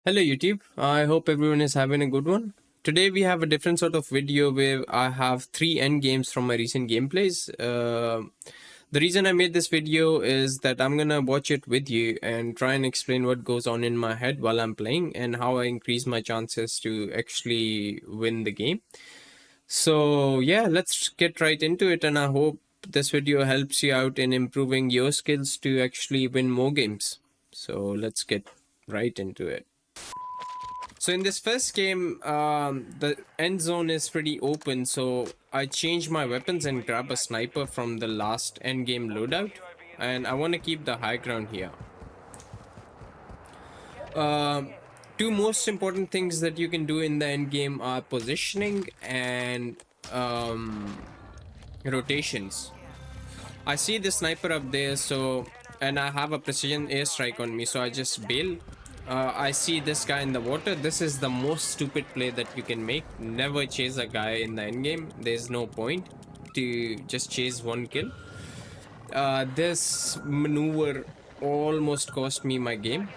Hello YouTube, I hope everyone is having a good one. Today we have a different sort of video where I have three end games from my recent gameplays. The reason I made this video is that I'm gonna watch it with you and try and explain what goes on in my head while I'm playing and how I increase my chances to actually win the game. So yeah, let's get right into it, and I hope this video helps you out in improving your skills to actually win more games. So let's get right into it. So in this first game, the end zone is pretty open, so I change my weapons and grab a sniper from the last end game loadout, and I want to keep the high ground here. Two most important things that you can do in the end game are positioning and rotations. I see the sniper up there, and I have a precision airstrike on me, so I just bail. I see this guy in the water. This is the most stupid play that you can make. Never chase a guy in the end game. There's no point to just chase one kill. This maneuver almost cost me my game,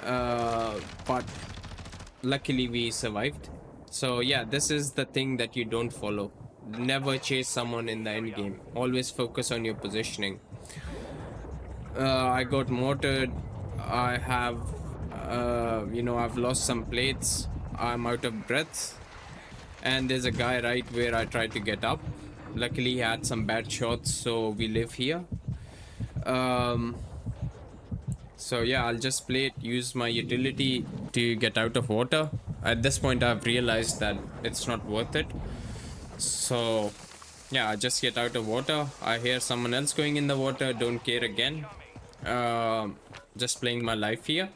but luckily we survived. So yeah, this is the thing that you don't follow. Never chase someone in the end game. Always focus on your positioning. I got mortared. I have I've lost some plates. I'm out of breath, and there's a guy right where I tried to get up. Luckily he had some bad shots, so we live here. So yeah, I'll just play it, use my utility to get out of water. At this point I've realized that it's not worth it, so yeah, I just get out of water. I hear someone else going in the water, don't care again. Just playing my life here.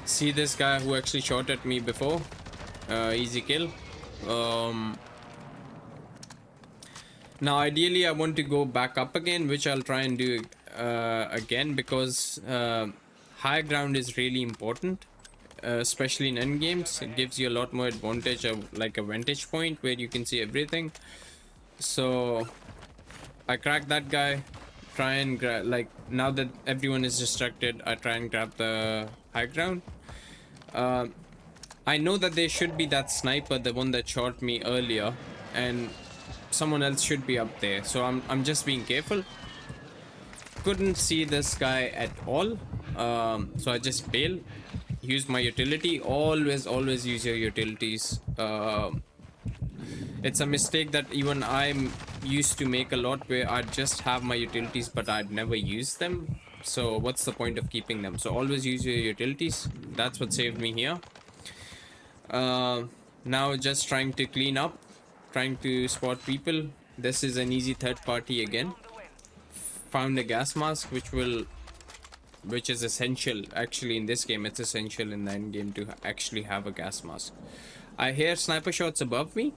See this guy who actually shot at me before. Easy kill. Now ideally I want to go back up again, which I'll try and do again, because high ground is really important, especially in end games. It gives you a lot more advantage of like a vantage point where you can see everything. So I crack that guy, try and grab, like, now that everyone is distracted, I try and grab the high ground. I know that there should be that sniper, the one that shot me earlier, and someone else should be up there, so I'm just being careful. Couldn't see this guy at all, so I just bail, use my utility. Always use your utilities. It's a mistake that even I'm used to make a lot, where I'd just have my utilities but I'd never use them. So what's the point of keeping them? So always use your utilities. That's what saved me here. Now just trying to clean up, trying to spot people. This is an easy third party again. Found a gas mask, which is essential. Actually in this game it's essential in the end game to actually have a gas mask. I hear sniper shots above me,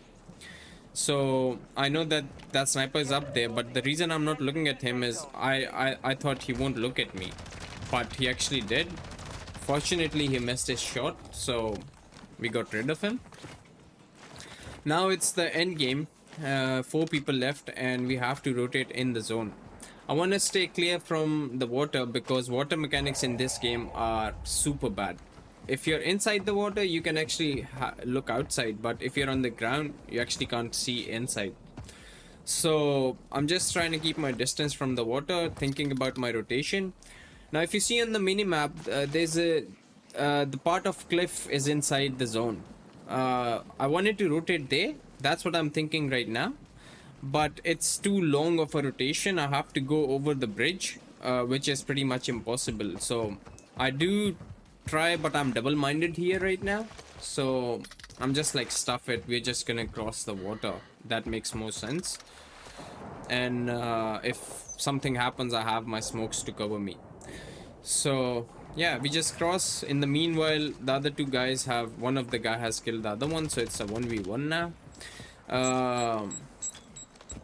so I know that that sniper is up there, but the reason I'm not looking at him is I thought he won't look at me, but he actually did. Fortunately he missed his shot, so we got rid of him. Now it's the end game. 4 people left and we have to rotate in the zone. I want to stay clear from the water, because water mechanics in this game are super bad. If you're inside the water, you can actually look outside, but if you're on the ground, you actually can't see inside. So I'm just trying to keep my distance from the water, thinking about my rotation. Now if you see on the mini map, there's a the part of cliff is inside the zone. I wanted to rotate there. That's what I'm thinking right now, but it's too long of a rotation. I have to go over the bridge, which is pretty much impossible. So I do try, but I'm double-minded here right now, so I'm just like, stuff it, we're just gonna cross the water. That makes more sense, and if something happens, I have my smokes to cover me. So yeah, we just cross. In the meanwhile, the other 2 guys have, one of the guy has killed the other one, so it's a 1v1 now.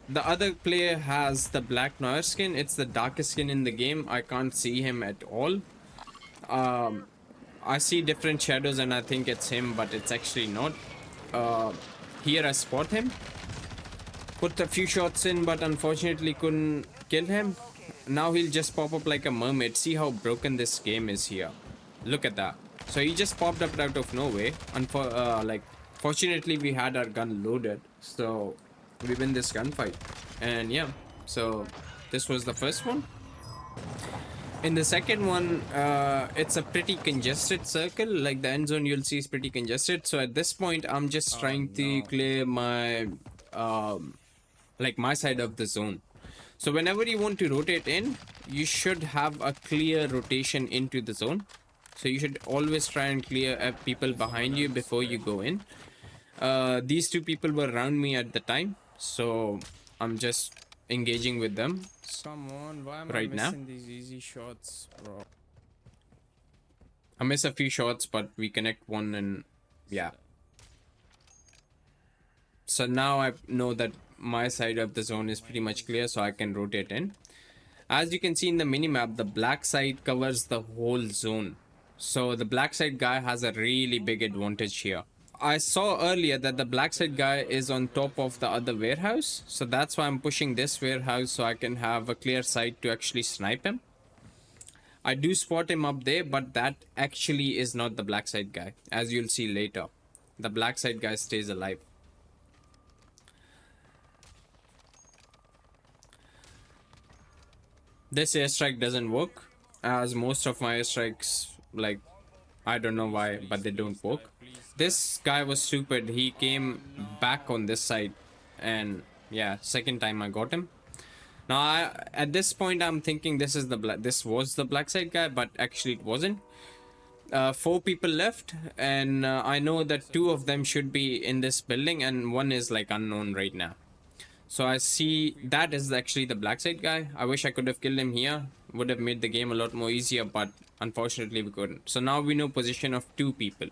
The other player has the black Noir skin. It's the darkest skin in the game. I can't see him at all. I see different shadows and I think it's him, but it's actually not. Here I spot him. Put a few shots in, but unfortunately couldn't kill him. now he'll just pop up like a mermaid. See how broken this game is here. Look at that. So he just popped up out of nowhere. And for like, fortunately we had our gun loaded, so we win this gunfight. And yeah, so this was the first one. In the second one, it's a pretty congested circle. Like the end zone, you'll see is pretty congested. So at this point, I'm just trying to clear my, like my side of the zone. So whenever you want to rotate in, you should have a clear rotation into the zone. So you should always try and clear people behind you before you go in. These two people were around me at the time, so I'm just engaging with them. Come on, why am Right I now? missing these easy shots, bro? I miss a few shots, but we connect one, and yeah. So now I know that my side of the zone is pretty much clear, so I can rotate in. As you can see in the minimap, the black side covers the whole zone. So the black side guy has a really big advantage here. I saw earlier that the black side guy is on top of the other warehouse. So that's why I'm pushing this warehouse so I can have a clear sight to actually snipe him. I do spot him up there, but that actually is not the black side guy, as you'll see later. The black side guy stays alive. This airstrike doesn't work, as most of my airstrikes, like, I don't know why, but they don't work. This guy was stupid. He came back on this side, and yeah, second time I got him. Now, at this point, I'm thinking this was the black side guy, but actually it wasn't. 4 people left, and I know that 2 of them should be in this building, and 1 is like unknown right now. So I see that is actually the black side guy. I wish I could have killed him here. Would have made the game a lot more easier, but unfortunately we couldn't. So now we know position of 2 people.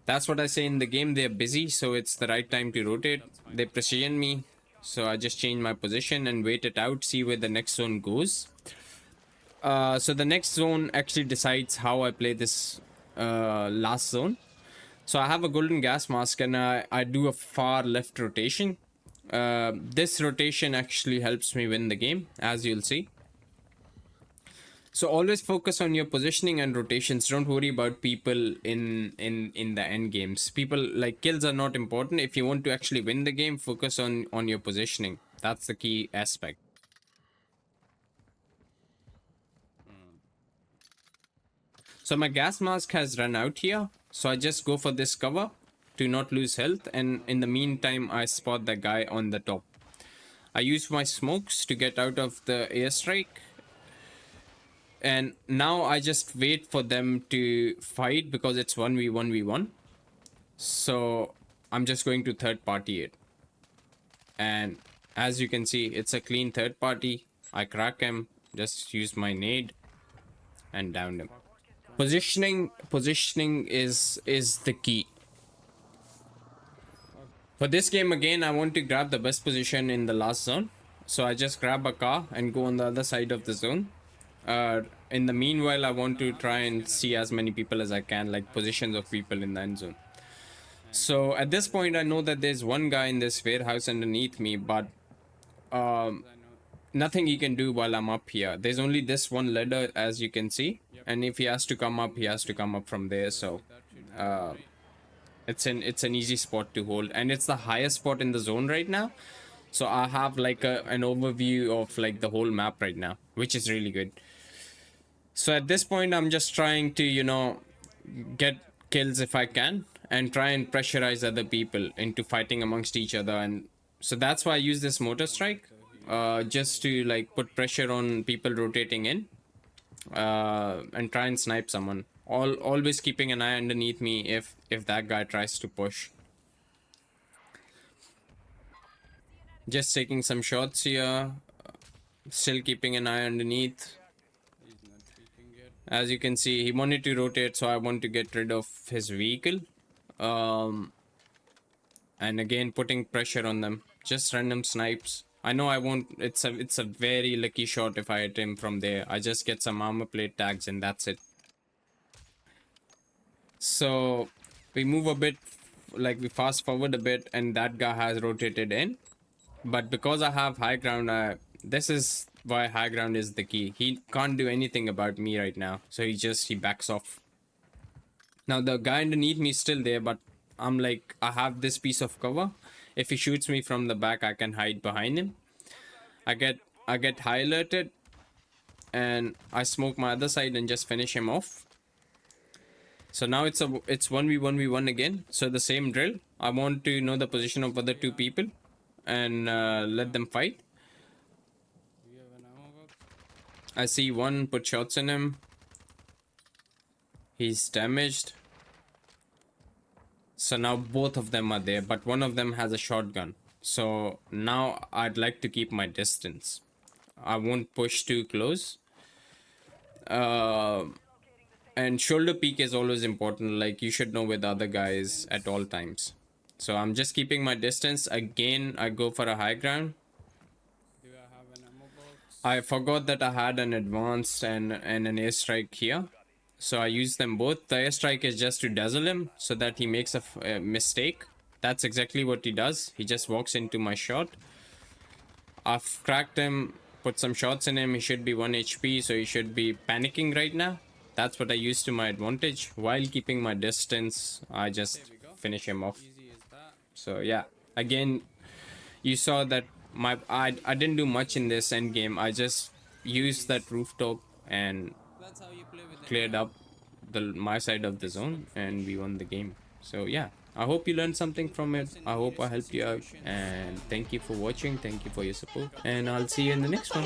That's what I say in the game. They're busy, so it's the right time to rotate. They precision me, so I just change my position and wait it out, see where the next zone goes. So the next zone actually decides how I play this last zone. So I have a golden gas mask, and I do a far left rotation. This rotation actually helps me win the game, as you'll see. So always focus on your positioning and rotations. Don't worry about people in the end games. People, like, kills are not important. If you want to actually win the game, focus on your positioning. That's the key aspect. So my gas mask has run out here, so I just go for this cover to not lose health, and in the meantime I spot the guy on the top. I use my smokes to get out of the airstrike, and now I just wait for them to fight because it's 1v1v1. So I'm just going to third party it, and as you can see, it's a clean third party. I crack him, just use my nade and down him. Positioning is the key. For this game again, I want to grab the best position in the last zone. So I just grab a car and go on the other side of the zone. In the meanwhile, I want to try and see as many people as I can, like positions of people in the end zone. So at this point, I know that there's one guy in this warehouse underneath me, but nothing he can do while I'm up here. There's only this one ladder, as you can see, and if he has to come up, he has to come up from there. So it's an easy spot to hold, and it's the highest spot in the zone right now. So I have like an overview of like the whole map right now, which is really good. So at this point, I'm just trying to, you know, get kills if I can, and try and pressurize other people into fighting amongst each other. And so that's why I use this mortar strike, just to like put pressure on people rotating in, and try and snipe someone. Always keeping an eye underneath me if that guy tries to push. Just taking some shots here, still keeping an eye underneath. As you can see, he wanted to rotate, so I want to get rid of his vehicle. And again, putting pressure on them. Just random snipes. I know I won't. It's a very lucky shot if I hit him from there. I just get some armor plate tags and that's it. So we move a bit, like we fast forward a bit, and that guy has rotated in. But because I have high ground, this is why high ground is the key. He can't do anything about me right now, so he backs off. Now the guy underneath me is still there, but I'm like, I have this piece of cover. If he shoots me from the back, I can hide behind him. I get high alerted, and I smoke my other side and just finish him off. So now it's 1v1v1 again. So the same drill. I want to know the position of other two people and let them fight. Do you have an ammo box? I see one, put shots in him. He's damaged. So now both of them are there, but one of them has a shotgun. So now I'd like to keep my distance. I won't push too close. And shoulder peek is always important. Like, you should know where the other guy is at all times. So I'm just keeping my distance. Again, I go for a high ground. Do I have an ammo box? I forgot that I had an advanced and an airstrike here. So I use them both. The airstrike is just to dazzle him so that he makes a mistake. That's exactly what he does. He just walks into my shot. I've cracked him, put some shots in him. He should be 1 HP, so he should be panicking right now. That's what I use to my advantage. While keeping my distance, I just finish him off. Easy as that. So yeah, again, you saw that I didn't do much in this end game. I just used that rooftop and That's how you play with it. cleared up my side of the zone, and we won the game. So yeah, I hope you learned something from it. I hope I helped you out, and thank you for watching. Thank you for your support, and I'll see you in the next one.